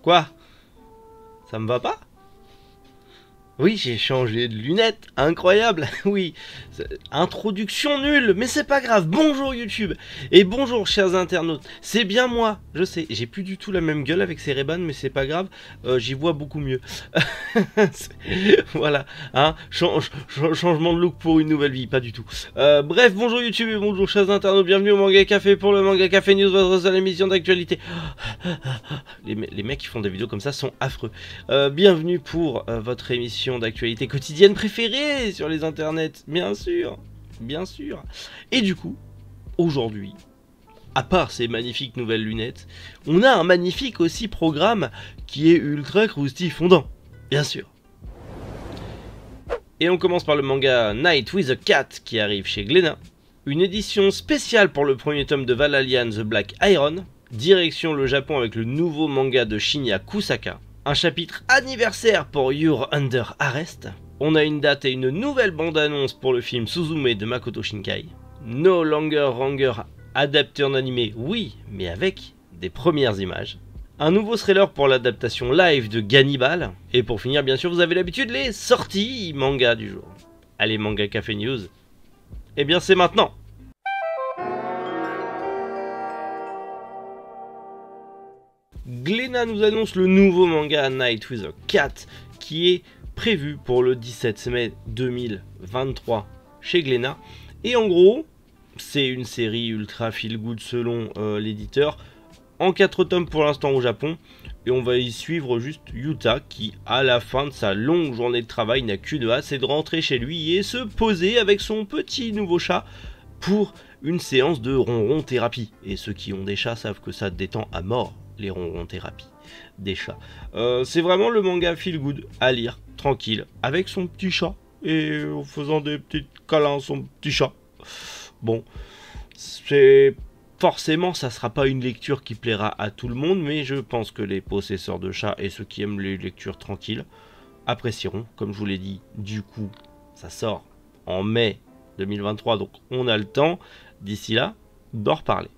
Quoi? Ça me va pas? Oui, j'ai changé de lunettes, incroyable, oui, introduction nulle, mais c'est pas grave, bonjour YouTube, et bonjour chers internautes, c'est bien moi, je sais, j'ai plus du tout la même gueule avec ces Ray-Ban, mais c'est pas grave, j'y vois beaucoup mieux, voilà, hein, changement de look pour une nouvelle vie, pas du tout, bref, bonjour YouTube et bonjour chers internautes, bienvenue au Manga Café pour le Manga Café News, votre seule émission d'actualité. Les mecs qui font des vidéos comme ça sont affreux. Bienvenue pour votre émission d'actualité quotidienne préférée sur les internets, bien sûr, bien sûr. Et du coup, aujourd'hui, à part ces magnifiques nouvelles lunettes, on a un magnifique aussi programme qui est ultra croustifondant, bien sûr. Et on commence par le manga Night with a Cat qui arrive chez Glénat, une édition spéciale pour le premier tome de Valhalla The Black Iron, direction le Japon avec le nouveau manga de Shinya Kusaka, un chapitre anniversaire pour You're Under Arrest, on a une date et une nouvelle bande-annonce pour le film Suzume de Makoto Shinkai, No Longer Ranger adapté en animé, oui, mais avec des premières images, un nouveau thriller pour l'adaptation live de Gannibal, et pour finir bien sûr vous avez l'habitude, les sorties manga du jour. Allez, Manga Café News, eh bien c'est maintenant. Glénat nous annonce le nouveau manga Night with a Cat qui est prévu pour le 17 mai 2023 chez Glénat. Et en gros, c'est une série ultra feel good selon l'éditeur, en 4 tomes pour l'instant au Japon. Et on va y suivre juste Yuta qui, à la fin de sa longue journée de travail, n'a qu'une hâte, c'est de rentrer chez lui et se poser avec son petit nouveau chat pour une séance de ronron thérapie. Et ceux qui ont des chats savent que ça détend à mort les ronron thérapie des chats. C'est vraiment le manga feel good à lire, tranquille, avec son petit chat et en faisant des petites câlins à son petit chat. Bon, c'est forcément ça sera pas une lecture qui plaira à tout le monde, mais je pense que les possesseurs de chats et ceux qui aiment les lectures tranquilles apprécieront. Comme je vous l'ai dit, du coup ça sort en mai 2023, donc on a le temps d'ici là d'en reparler.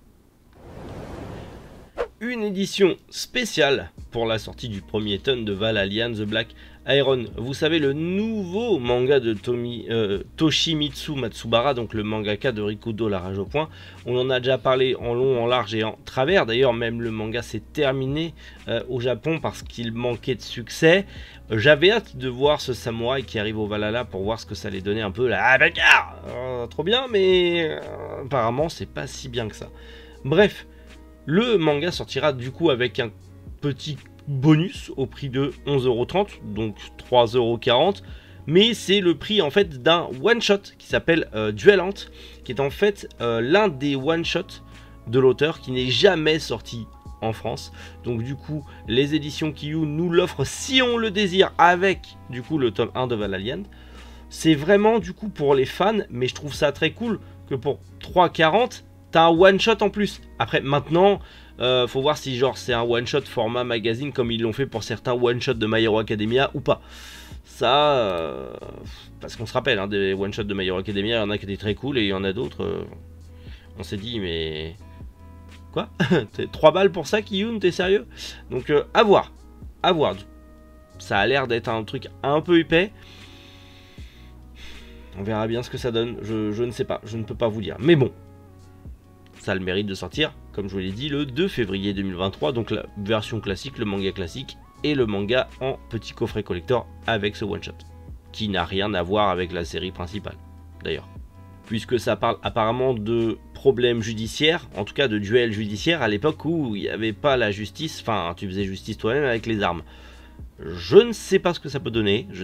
Une édition spéciale pour la sortie du premier tome de Valhalla The Black Iron. Vous savez, le nouveau manga de Toshimitsu Matsubara, donc le mangaka de Rikudo La Rage au Point. On en a déjà parlé en long, en large et en travers. D'ailleurs, même le manga s'est terminé au Japon parce qu'il manquait de succès. J'avais hâte de voir ce samouraï qui arrive au Valhalla pour voir ce que ça allait donner un peu la bagarre. Trop bien, mais apparemment, c'est pas si bien que ça. Bref. Le manga sortira du coup avec un petit bonus au prix de 11,30 €, donc 3,40 €, mais c'est le prix en fait d'un one-shot qui s'appelle Duelant, qui est en fait l'un des one-shots de l'auteur qui n'est jamais sorti en France. Donc du coup, les éditions Kiyun nous l'offrent si on le désire avec du coup le tome 1 de Valhalla. C'est vraiment du coup pour les fans, mais je trouve ça très cool que pour 3,40 €, t'as un one shot en plus. Après maintenant faut voir si genre c'est un one shot format magazine comme ils l'ont fait pour certains one shot de My Hero Academia ou pas. Ça parce qu'on se rappelle hein, des one shot de My Hero Academia, il y en a qui étaient très cool et il y en a d'autres on s'est dit mais quoi 3 balles pour ça Kiyun, t'es sérieux? Donc à voir, à voir. Ça a l'air d'être un truc un peu épais. On verra bien ce que ça donne, je ne sais pas, je ne peux pas vous dire, mais bon, ça a le mérite de sortir, comme je vous l'ai dit, le 2 février 2023, donc la version classique, le manga classique, et le manga en petit coffret collector avec ce one-shot, qui n'a rien à voir avec la série principale, d'ailleurs. Puisque ça parle apparemment de problèmes judiciaires, en tout cas de duels judiciaires, à l'époque où il n'y avait pas la justice, enfin, tu faisais justice toi-même avec les armes. Je ne sais pas ce que ça peut donner, je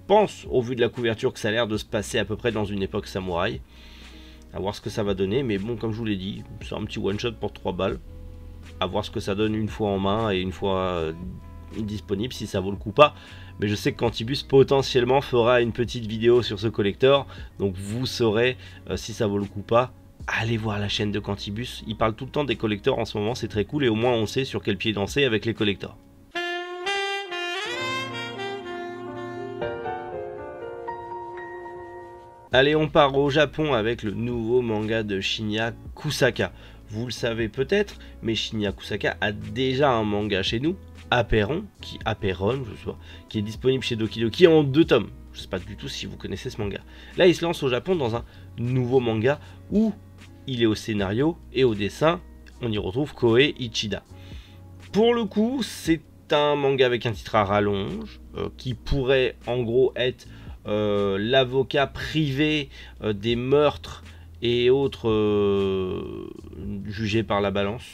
pense, au vu de la couverture, que ça a l'air de se passer à peu près dans une époque samouraï. À voir ce que ça va donner, mais bon, comme je vous l'ai dit, c'est un petit one shot pour 3 balles. À voir ce que ça donne une fois en main et une fois disponible, si ça vaut le coup pas. Mais je sais que Quantibus potentiellement fera une petite vidéo sur ce collector, donc vous saurez si ça vaut le coup pas. Allez voir la chaîne de Quantibus, il parle tout le temps des collectors en ce moment, c'est très cool et au moins on sait sur quel pied danser avec les collectors. Allez, on part au Japon avec le nouveau manga de Shinya Kusaka. Vous le savez peut-être, mais Shinya Kusaka a déjà un manga chez nous, Apeiron, Apeiron, je sais pas, qui est disponible chez Doki Doki en 2 tomes. Je sais pas du tout si vous connaissez ce manga. Là, il se lance au Japon dans un nouveau manga où il est au scénario et au dessin. On y retrouve Koei Ichida. Pour le coup, c'est un manga avec un titre à rallonge qui pourrait en gros être l'avocat privé des meurtres et autres jugés par la balance.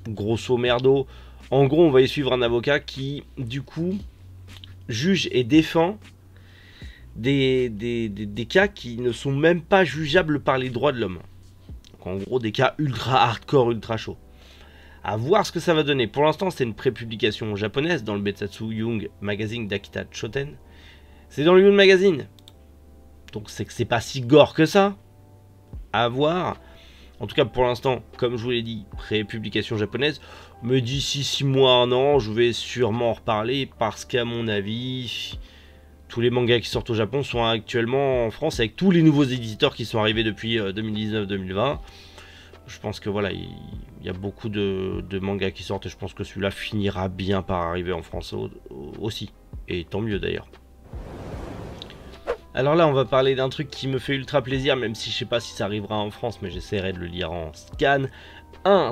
Grosso merdo, en gros, on va y suivre un avocat qui, du coup, juge et défend des cas qui ne sont même pas jugeables par les droits de l'homme. Donc, en gros, des cas ultra hardcore, ultra chauds. À voir ce que ça va donner. Pour l'instant, c'est une prépublication japonaise dans le Betsatsu Young Magazine d'Akita Shoten. C'est dans le Young Magazine. Donc, c'est que c'est pas si gore que ça. À voir. En tout cas, pour l'instant, comme je vous l'ai dit, pré-publication japonaise. Mais d'ici 6 mois, 1 an, je vais sûrement en reparler parce qu'à mon avis, tous les mangas qui sortent au Japon sont actuellement en France avec tous les nouveaux éditeurs qui sont arrivés depuis 2019-2020. Je pense que voilà, il y a beaucoup de mangas qui sortent et je pense que celui-là finira bien par arriver en France aussi. Et tant mieux d'ailleurs. Alors là, on va parler d'un truc qui me fait ultra plaisir, même si je sais pas si ça arrivera en France, mais j'essaierai de le lire en scan. Un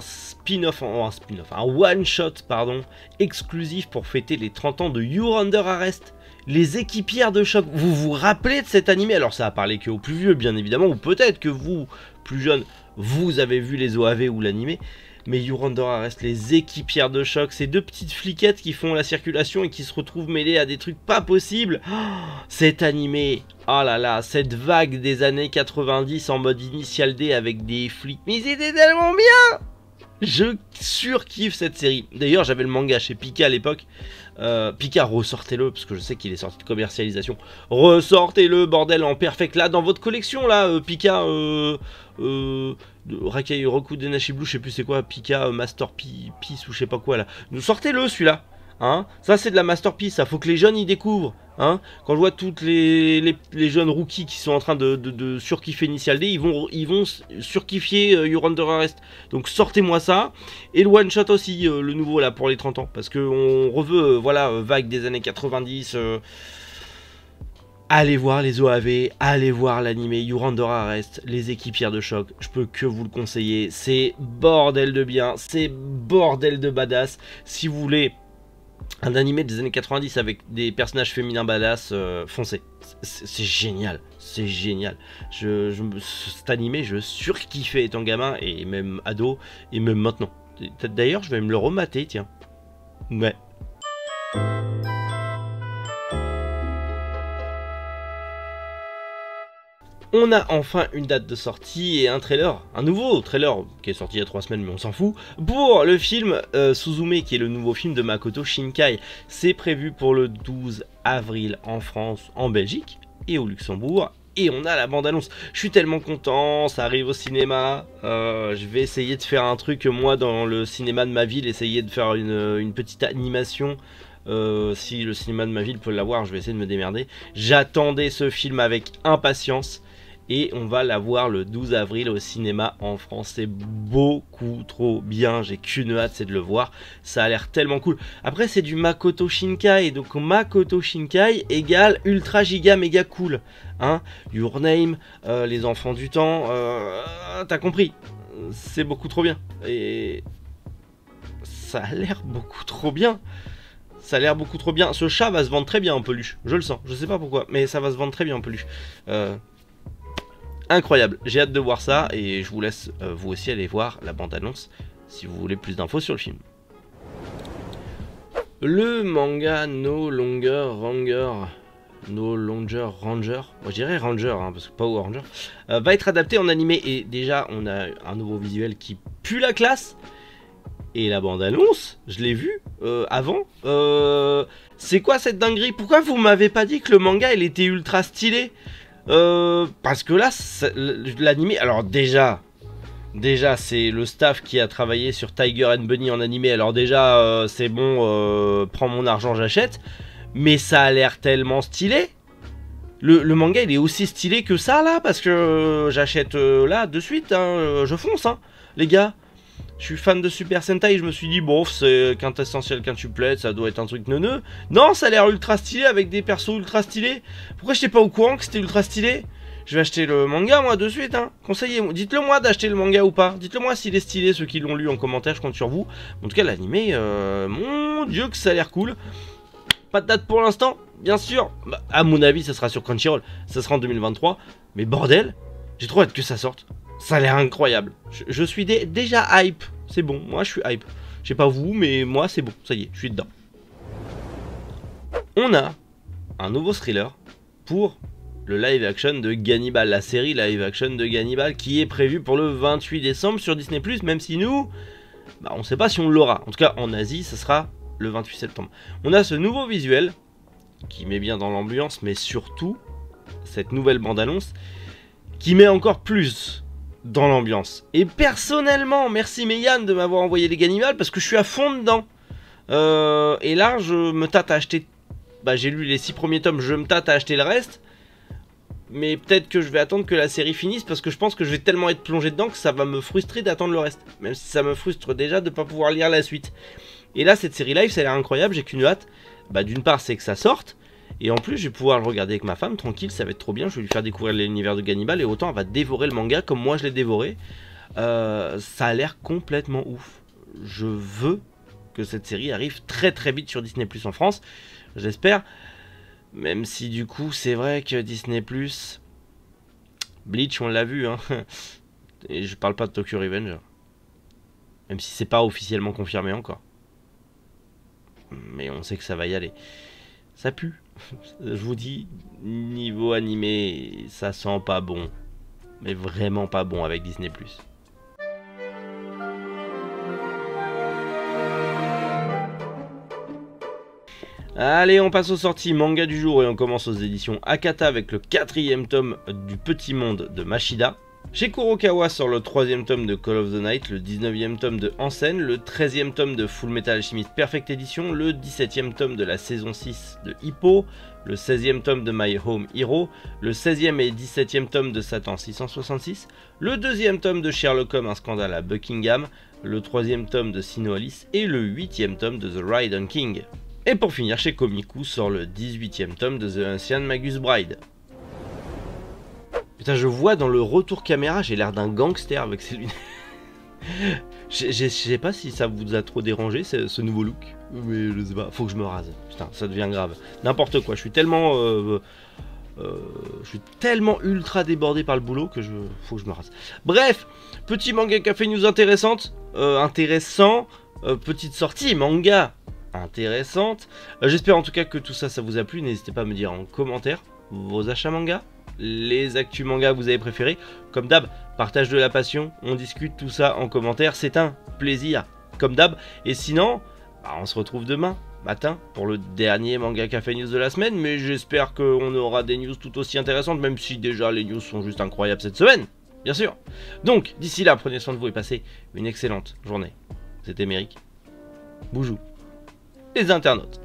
one-shot, pardon, exclusif pour fêter les 30 ans de You're Under Arrest, les équipières de choc. Vous vous rappelez de cet animé? Alors ça a parlé que aux plus vieux, bien évidemment, ou peut-être que vous, plus jeunes, vous avez vu les OAV ou l'animé. Mais You're Under Arrest, les équipières de choc, ces 2 petites fliquettes qui font la circulation et qui se retrouvent mêlées à des trucs pas possibles. Oh, cet animé, oh là là, cette vague des années 90 en mode Initial D avec des flics. Mais c'était tellement bien! Je surkiffe cette série. D'ailleurs, j'avais le manga chez Pika à l'époque. Pika, ressortez-le, parce que je sais qu'il est sorti de commercialisation. Ressortez-le, bordel, en perfect. Là, dans votre collection, là, Pika, Rakai Roku Denashi Blue, je sais plus c'est quoi, Pika, Masterpiece ou je sais pas quoi, là. Sortez-le, celui-là. Hein, ça, c'est de la Masterpiece, ça faut que les jeunes y découvrent. Hein. Quand je vois toutes les jeunes rookies qui sont en train de surkiffer Initial D, ils vont surkiffer You're Under Arrest. Donc sortez-moi ça. Et le one shot aussi, le nouveau là pour les 30 ans. Parce qu'on reveut, voilà, vague des années 90. Allez voir les OAV, allez voir l'animé You're Under Arrest, les équipières de choc. Je peux que vous le conseiller. C'est bordel de bien, c'est bordel de badass. Si vous voulez un animé des années 90 avec des personnages féminins badass, foncez. C'est génial, c'est génial. Cet animé, je surkiffais étant gamin et même ado et même maintenant. D'ailleurs, je vais me le remater, tiens. Ouais. On a enfin une date de sortie et un trailer, un nouveau trailer qui est sorti il y a 3 semaines mais on s'en fout, pour le film Suzume qui est le nouveau film de Makoto Shinkai. C'est prévu pour le 12 avril en France, en Belgique et au Luxembourg. Et on a la bande-annonce. Je suis tellement content, ça arrive au cinéma. Je vais essayer de faire un truc, moi, dans le cinéma de ma ville, essayer de faire une petite animation. Si le cinéma de ma ville peut l'avoir, je vais essayer de me démerder. J'attendais ce film avec impatience. Et on va la voir le 12 avril au cinéma en France. C'est beaucoup trop bien. J'ai qu'une hâte, c'est de le voir. Ça a l'air tellement cool. Après, c'est du Makoto Shinkai. Donc, Makoto Shinkai égale ultra giga méga cool. Hein, Your Name, les enfants du temps. T'as compris. C'est beaucoup trop bien. Et ça a l'air beaucoup trop bien. Ça a l'air beaucoup trop bien. Ce chat va se vendre très bien en peluche. Je le sens. Je sais pas pourquoi. Mais ça va se vendre très bien en peluche. Incroyable, j'ai hâte de voir ça et je vous laisse vous aussi aller voir la bande-annonce si vous voulez plus d'infos sur le film. Le manga No Longer Ranger, moi je dirais Ranger hein, parce que Power Ranger, va être adapté en animé et déjà on a un nouveau visuel qui pue la classe. Et la bande-annonce, je l'ai vue avant. C'est quoi cette dinguerie? Pourquoi vous m'avez pas dit que le manga il était ultra stylé? Parce que là, l'animé, alors déjà c'est le staff qui a travaillé sur Tiger and Bunny en animé, alors déjà c'est bon, prends mon argent, j'achète, mais ça a l'air tellement stylé. Le manga il est aussi stylé que ça là, parce que j'achète là de suite, hein, je fonce hein, les gars. Je suis fan de Super Sentai, je me suis dit, bon, c'est quintessentiel quintuplet, ça doit être un truc neuneux. Non, ça a l'air ultra stylé, avec des persos ultra stylés. Pourquoi j'étais pas au courant que c'était ultra stylé? Je vais acheter le manga, moi, de suite, hein. Conseillez-moi, dites-le moi d'acheter le manga ou pas. Dites-le moi s'il est stylé, ceux qui l'ont lu en commentaire, je compte sur vous. En tout cas, l'animé, mon dieu que ça a l'air cool. Pas de date pour l'instant, bien sûr. Bah, à mon avis, ça sera sur Crunchyroll, ça sera en 2023. Mais bordel, j'ai trop hâte que ça sorte. Ça a l'air incroyable. Je suis déjà hype. C'est bon, moi je suis hype. Je sais pas vous, mais moi c'est bon. Ça y est, je suis dedans. On a un nouveau thriller pour le live action de Gannibal. La série live action de Gannibal qui est prévue pour le 28 décembre sur Disney+. Même si nous, bah, on sait pas si on l'aura. En tout cas, en Asie, ça sera le 28 septembre. On a ce nouveau visuel qui met bien dans l'ambiance, mais surtout cette nouvelle bande-annonce qui met encore plus dans l'ambiance. Et personnellement, merci Mégane de m'avoir envoyé les Gannibal parce que je suis à fond dedans. Et là, je me tâte à acheter... Bah, j'ai lu les 6 premiers tomes, je me tâte à acheter le reste. Mais peut-être que je vais attendre que la série finisse parce que je pense que je vais tellement être plongé dedans que ça va me frustrer d'attendre le reste. Même si ça me frustre déjà de ne pas pouvoir lire la suite. Et là, cette série live, ça a l'air incroyable, j'ai qu'une hâte. Bah, d'une part, c'est que ça sorte. Et en plus, je vais pouvoir le regarder avec ma femme, tranquille, ça va être trop bien. Je vais lui faire découvrir l'univers de Gannibal et autant elle va dévorer le manga comme moi je l'ai dévoré. Ça a l'air complètement ouf. Je veux que cette série arrive très très vite sur Disney+ en France. J'espère. Même si du coup, c'est vrai que Disney+, Bleach, on l'a vu, hein. Et je parle pas de Tokyo Revenge. Même si c'est pas officiellement confirmé encore. Mais on sait que ça va y aller. Ça pue. Je vous dis, niveau animé, ça sent pas bon. Mais vraiment pas bon avec Disney+. Allez, on passe aux sorties manga du jour et on commence aux éditions Akata avec le 4e tome du Petit Monde de Mashida. Chez Kurokawa sort le 3e tome de Call of the Night, le 19e tome de Ansem, le 13e tome de Full Metal Alchemist Perfect Edition, le 17e tome de la saison 6 de Hippo, le 16e tome de My Home Hero, le 16e et 17e tome de Satan 666, le 2e tome de Sherlock Holmes, un scandale à Buckingham, le 3e tome de Sino Alice et le 8e tome de The Raiden King. Et pour finir, chez Komiku sort le 18e tome de The Ancient Magus Bride. Putain, je vois dans le retour caméra, j'ai l'air d'un gangster avec ces lunettes. Je sais pas si ça vous a trop dérangé, ce nouveau look. Mais je sais pas, faut que je me rase. Putain, ça devient grave. N'importe quoi, je suis tellement ultra débordé par le boulot que faut que je me rase. Bref, petit manga café news intéressante. Petite sortie manga intéressante. J'espère en tout cas que tout ça, ça vous a plu. N'hésitez pas à me dire en commentaire vos achats manga, les actus manga que vous avez préférés. Comme d'hab, partage de la passion, on discute tout ça en commentaire. C'est un plaisir, comme d'hab. Et sinon, bah, on se retrouve demain matin pour le dernier manga café news de la semaine. Mais j'espère qu'on aura des news tout aussi intéressantes, même si déjà les news sont juste incroyables cette semaine, bien sûr. Donc, d'ici là, prenez soin de vous et passez une excellente journée. C'était Méric. Boujou les internautes.